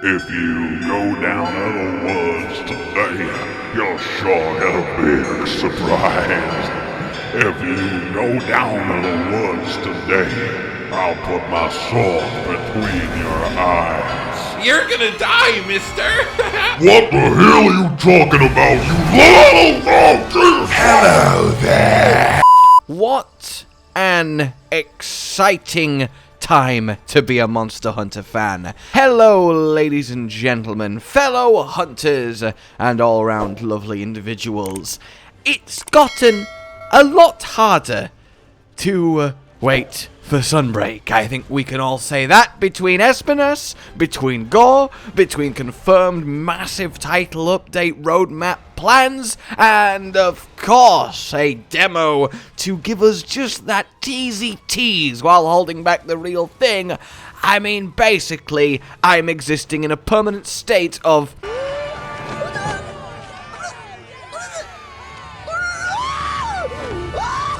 If you go down to the woods today, you'll sure get a big surprise. If you go down to the woods today, I'll put my sword between your eyes. You're gonna die, mister! What the hell are you talking about, you little... Hello there! What an exciting time to be a Monster Hunter fan. Hello, ladies and gentlemen, fellow hunters, and all-around lovely individuals. It's gotten a lot harder to wait for Sunbreak. I think we can all say that, between Espinas, between Gore, between confirmed massive title update roadmap plans, and of course a demo to give us just that teasy tease while holding back the real thing. I mean, basically, I'm existing in a permanent state of...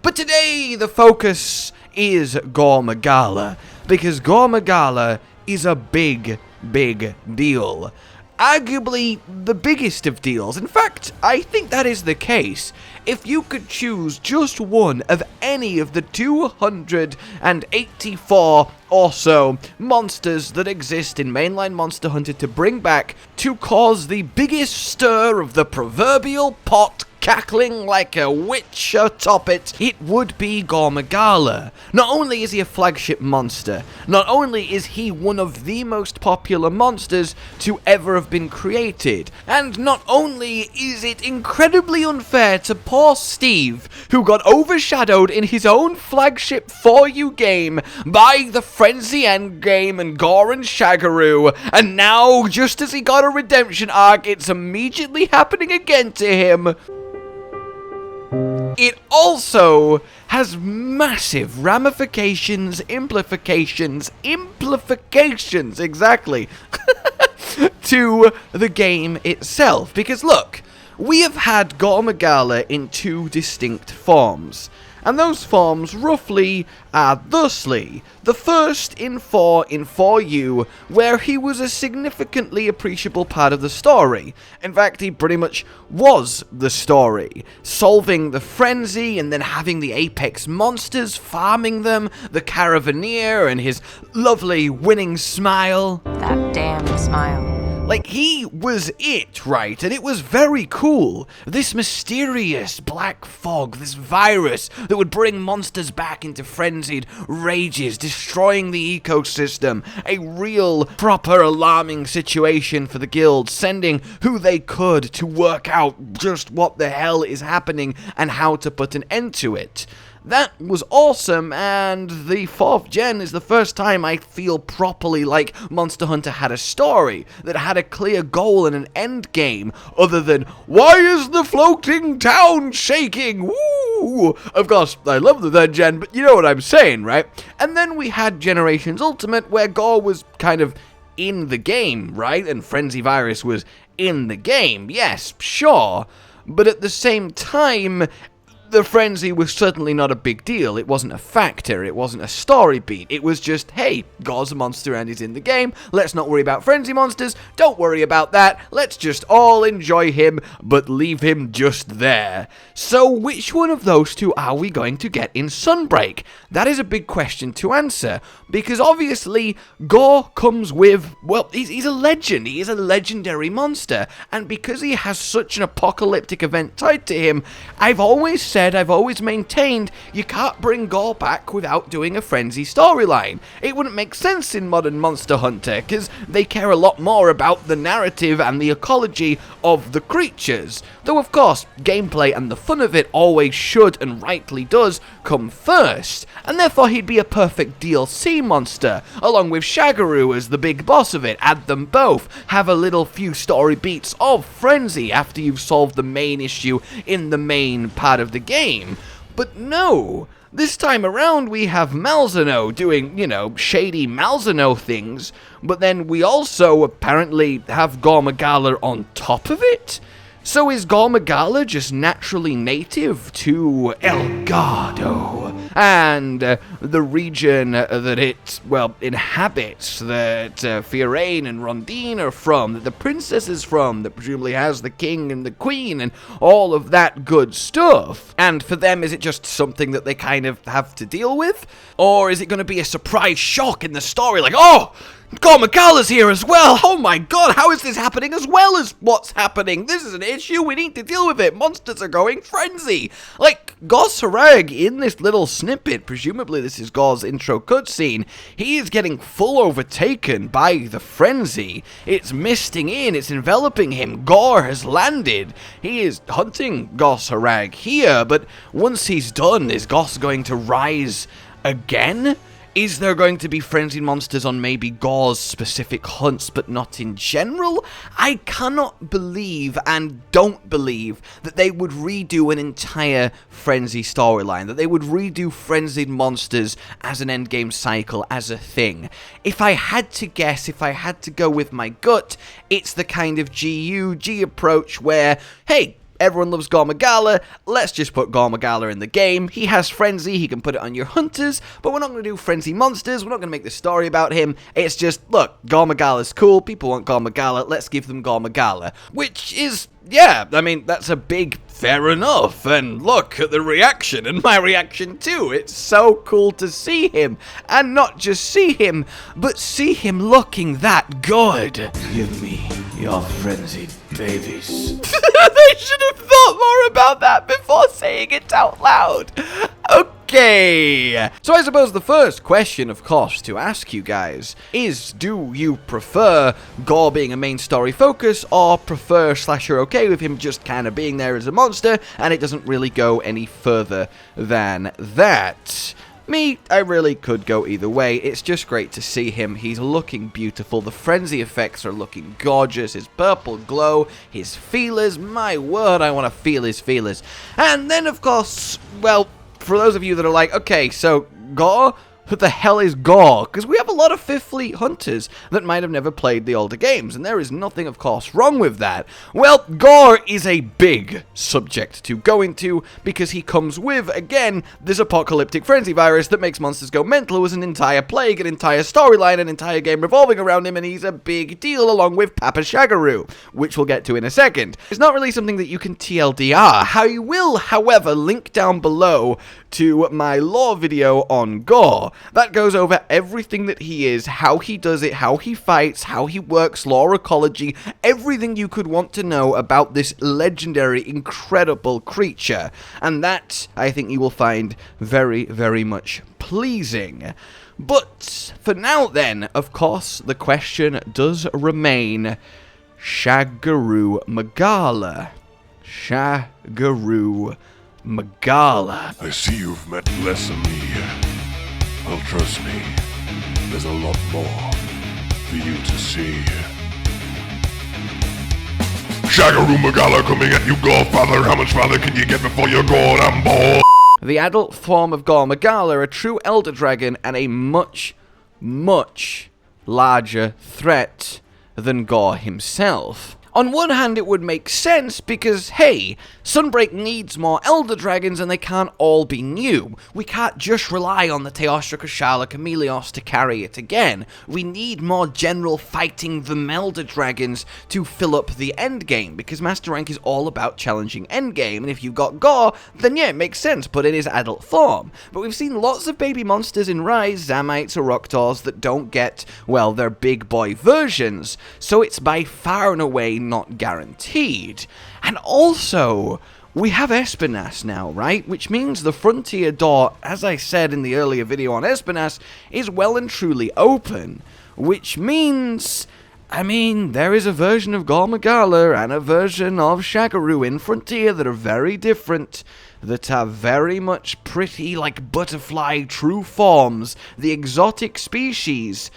But today, the focus is Gore Magala, because Gore Magala is a big, big deal. Arguably the biggest of deals. In fact, I think that is the case. If you could choose just one of any of the 284 or so monsters that exist in mainline Monster Hunter to bring back to cause the biggest stir of the proverbial pot cackling like a witch atop it, it would be Gore Magala. Not only is he a flagship monster, not only is he one of the most popular monsters to ever have been created, and not only is it incredibly unfair to poor Steve, who got overshadowed in his own flagship 4U game by the Frenzy endgame and Gore and Shagaru, and now, just as he got a redemption arc, it's immediately happening again to him. It also has massive ramifications, implications, exactly, to the game itself. Because look, we have had Gore Magala in two distinct forms. And those forms roughly are thusly. The first in 4U, where he was a significantly appreciable part of the story. In fact, he pretty much was the story. Solving the frenzy and then having the apex monsters, farming them, the Caravaneer and his lovely winning smile. That damn smile. Like, he was it, right? And it was very cool. This mysterious black fog, this virus that would bring monsters back into frenzied rages, destroying the ecosystem. A real, proper, alarming situation for the guild, sending who they could to work out just what the hell is happening and how to put an end to it. That was awesome, and the 4th gen is the first time I feel properly like Monster Hunter had a story, that had a clear goal and an end game, other than, why is the floating town shaking? Woo! Of course, I love the 3rd gen, but you know what I'm saying, right? And then we had Generations Ultimate, where Gore was kind of in the game, right? And Frenzy Virus was in the game, yes, sure, but at the same time, the frenzy was certainly not a big deal. It wasn't a factor, it wasn't a story beat. It was just, hey, Gore's a monster and he's in the game. Let's not worry about frenzy monsters. Don't worry about that. Let's just all enjoy him, but leave him just there. So which one of those two are we going to get in Sunbreak? That is a big question to answer, because obviously Gore comes with, well, he's a legend. He is a legendary monster, and because he has such an apocalyptic event tied to him, I've always maintained you can't bring Gore back without doing a frenzy storyline. It wouldn't make sense in modern Monster Hunter, because they care a lot more about the narrative and the ecology of the creatures. Though of course, gameplay and the fun of it always should, and rightly does, come first. And therefore he'd be a perfect DLC monster, along with Shagaru as the big boss of it. Add them both, have a little few story beats of frenzy after you've solved the main issue in the main part of the game. But no, this time around we have Malzeno doing, you know, shady Malzeno things, but then we also apparently have Gore Magala on top of it? So is Gore Magala just naturally native to Elgato? and the region that it, well, inhabits, that Fiorane and Rondine are from, that the princess is from, that presumably has the king and the queen, and all of that good stuff. And for them, is it just something that they kind of have to deal with? Or is it going to be a surprise shock in the story, like, oh, Gore Magala's here as well! Oh my god, how is this happening as well as what's happening? This is an issue, we need to deal with it, monsters are going frenzy! Like, Gore Sarag in this little snippet, presumably this is Gore's intro cutscene, he is getting full overtaken by the frenzy. It's misting in, it's enveloping him, Gore has landed. He is hunting Gore Sarag here, but once he's done, is Gore going to rise again? Is there going to be frenzied monsters on maybe Gore's specific hunts, but not in general? I cannot believe and don't believe that they would redo an entire frenzy storyline, that they would redo frenzied monsters as an endgame cycle, as a thing. If I had to guess, if I had to go with my gut, it's the kind of GUG approach where, hey, everyone loves Gore Magala, let's just put Gore Magala in the game. He has Frenzy, he can put it on your hunters, but we're not going to do Frenzy monsters, we're not going to make the story about him. It's just, look, Gore Magala's cool, people want Gore Magala, let's give them Gore Magala. Which is, yeah, I mean, that's a big fair enough, and look at the reaction, and my reaction too. It's so cool to see him, and not just see him, but see him looking that good. Give me your frenzied babies. They should have thought more about that before saying it out loud. Okay, so I suppose the first question, of course, to ask you guys is, do you prefer Gore being a main story focus, or prefer / you're okay with him just kind of being there as a monster, and it doesn't really go any further than that? Me, I really could go either way. It's just great to see him. He's looking beautiful. The frenzy effects are looking gorgeous. His purple glow, his feelers. My word, I want to feel his feelers. And then, of course, well, for those of you that are like, okay, so Gore? What the hell is Gore? Because we have a lot of Fifth Fleet hunters that might have never played the older games, and there is nothing, of course, wrong with that. Well, Gore is a big subject to go into, because he comes with, again, this apocalyptic frenzy virus that makes monsters go mental, with an entire plague, an entire storyline, an entire game revolving around him, and he's a big deal, along with Papa Shagaru, which we'll get to in a second. It's not really something that you can TLDR. I will, however, link down below to my lore video on Gore. That goes over everything that he is, how he does it, how he fights, how he works, lore ecology, everything you could want to know about this legendary, incredible creature. And that, I think you will find very, very much pleasing. But for now then, of course, the question does remain, Shagaru Magala. Shagaru Magala. I see you've met less of me. Well, trust me, there's a lot more for you to see. Shagaru Magala coming at you, Godfather. How much farther can you get before you're gone? I'm bored. The adult form of Gore Magala, a true Elder Dragon, and a much, much larger threat than Gore himself. On one hand, it would make sense because, hey, Sunbreak needs more Elder Dragons and they can't all be new. We can't just rely on the Teostra, Kushala, Chameleos to carry it again. We need more general fighting the Elder Dragons to fill up the endgame, because Master Rank is all about challenging endgame, and if you've got Gore, then yeah, it makes sense, put in his adult form. But we've seen lots of baby monsters in Rise, Zamites or Rocktors, that don't get, well, their big boy versions, so it's by far and away not guaranteed. And also, we have Espinas now, right? Which means the frontier door, as I said in the earlier video on Espinas, is well and truly open. Which means, I mean, there is a version of Gore Magala and a version of Shagaru in Frontier that are very different, that are very much pretty like butterfly true forms, the exotic species.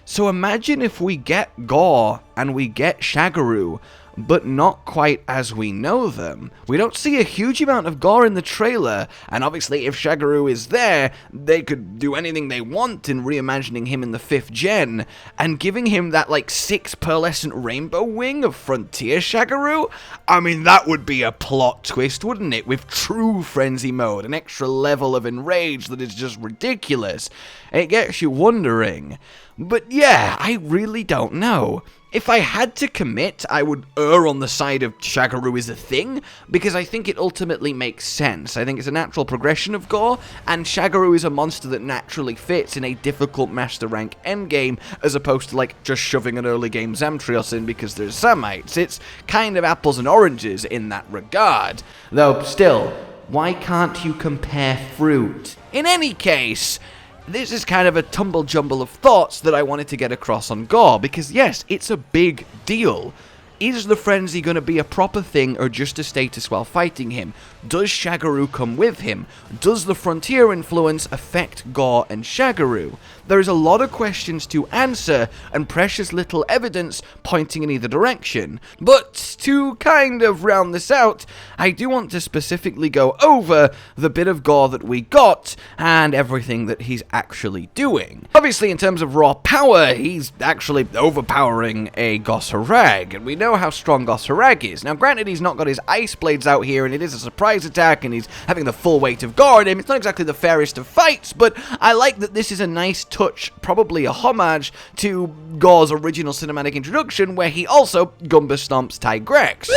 So imagine if we get Gore and we get Shagaru, but not quite as we know them. We don't see a huge amount of Gore in the trailer, and obviously if Shagaru is there, they could do anything they want in reimagining him in the 5th gen, and giving him that like 6 pearlescent rainbow wing of Frontier Shagaru? I mean, that would be a plot twist, wouldn't it? With true frenzy mode, an extra level of enrage that is just ridiculous. It gets you wondering. But yeah, I really don't know. If I had to commit, I would err on the side of Shagaru is a thing, because I think it ultimately makes sense. I think it's a natural progression of Gore, and Shagaru is a monster that naturally fits in a difficult Master Rank endgame, as opposed to like just shoving an early game Zamtrios in because there's Samites. It's kind of apples and oranges in that regard. Though still, why can't you compare fruit? In any case, this is kind of a tumble-jumble of thoughts that I wanted to get across on Gore, because yes, it's a big deal. Is the frenzy going to be a proper thing or just a status while fighting him? Does Shagaru come with him? Does the Frontier influence affect Gore and Shagaru? There is a lot of questions to answer and precious little evidence pointing in either direction. But to kind of round this out, I do want to specifically go over the bit of Gore that we got and everything that he's actually doing. Obviously, in terms of raw power, he's actually overpowering a Gosharag, and we know how strong Gosharag is. Now, granted, he's not got his ice blades out here, and it is a surprise attack, and he's having the full weight of Gore on him. It's not exactly the fairest of fights, but I like that this is a nice touch, probably a homage to Gore's original cinematic introduction, where he also Gumba Stomps Tigrex.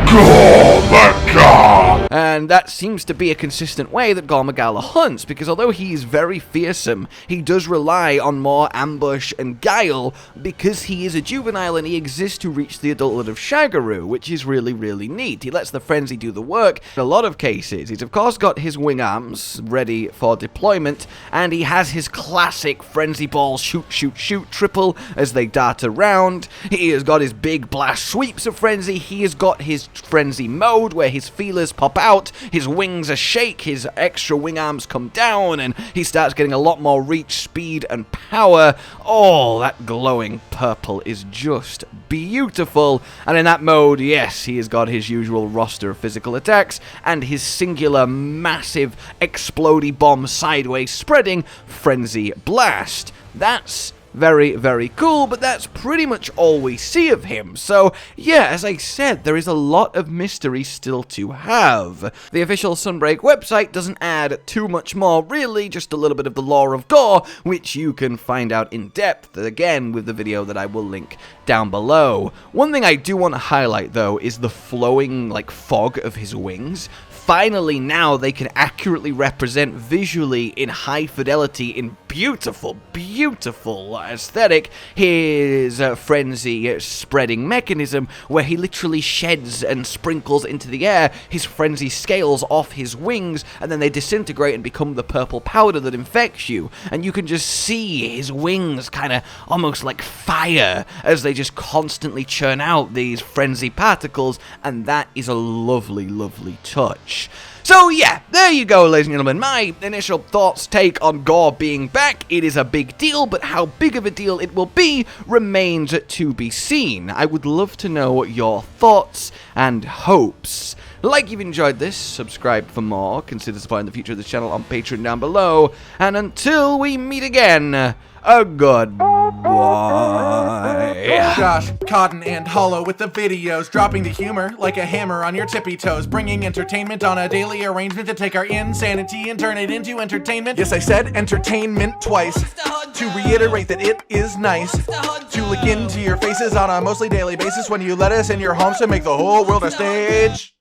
Gore Magala! And that seems to be a consistent way that Gore Magala hunts, because although he's very fearsome, he does rely on more ambush and guile, because he is a juvenile and he exists to reach the adulthood of Shagaru, which is really, really neat. He lets the frenzy do the work in a lot of cases. He's of course got his wing arms ready for deployment, and he has his classic frenzy ball shoot, shoot, shoot triple as they dart around. He has got his big blast sweeps of frenzy. He has got his frenzy mode where his feelers pop out, his wings are shake, his extra wing arms come down, and he starts getting a lot more reach, speed, and power. Oh, that glowing purple is just beautiful. And in that mode, yes, he has got his usual roster of physical attacks and his singular massive explodey bomb sideways spreading frenzy blast. That's very, very cool, but that's pretty much all we see of him. So, yeah, as I said, there is a lot of mystery still to have. The official Sunbreak website doesn't add too much more, really, just a little bit of the lore of Gore, which you can find out in depth, again, with the video that I will link down below. One thing I do want to highlight, though, is the flowing, like, fog of his wings. Finally, now they can accurately represent visually in high fidelity, in beautiful, beautiful aesthetic, his frenzy spreading mechanism, where he literally sheds and sprinkles into the air his frenzy scales off his wings, and then they disintegrate and become the purple powder that infects you. And you can just see his wings kind of almost like fire as they just constantly churn out these frenzy particles, and that is a lovely, lovely touch. So yeah, there you go, ladies and gentlemen, my initial thoughts, take on Gore being back. It is a big deal, but how big of a deal it will be remains to be seen. I would love to know your thoughts and hopes. Like you've enjoyed this, subscribe for more, consider supporting the future of this channel on Patreon down below, and until we meet again, a goodbye. Josh, Cotton, and Hollow with the videos, dropping the humor like a hammer on your tippy toes, bringing entertainment on a daily arrangement to take our insanity and turn it into entertainment. Yes, I said entertainment twice, to reiterate that it is nice to look into your faces on a mostly daily basis when you let us in your homes to make the whole world a stage.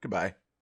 Goodbye.